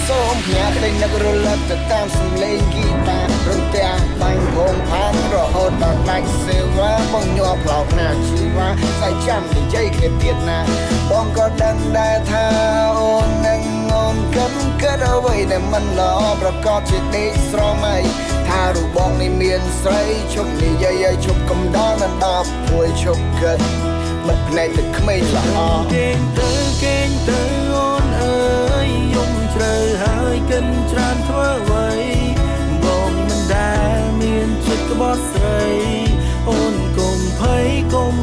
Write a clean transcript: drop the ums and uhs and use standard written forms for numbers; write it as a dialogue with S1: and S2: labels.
S1: សូមផ្ញើក្តីនឹករលឹកទៅតាមសំឡេងហ្គីតារន្ទះបាញ់ភងផានរហូតដល់ដាច់សេវាបងញ័រផ្លោកណាជីវ៉ាស្អែកចាំនិយាយគ្នាទៀតណាបងក៏ដឹងដែរថាអូននឹងអូនកិនអ្វីដែលមិនល្អប្រកបជាដេកស្រមៃថារូបបងនេះមានស្រីជប់និយាយឲ្យជប់កំដរមិនដល់ព្រួយជប់កិនមិនភ្នែកទឹកក្មេងល្អ
S2: គេងទៅអូនអើយយំជ្រៅហើយកិនច្រើនធ្វើអ្វីបងមិនដែលមានចិត្តក្បត់ស្រីអូនកុំភ័យកុំ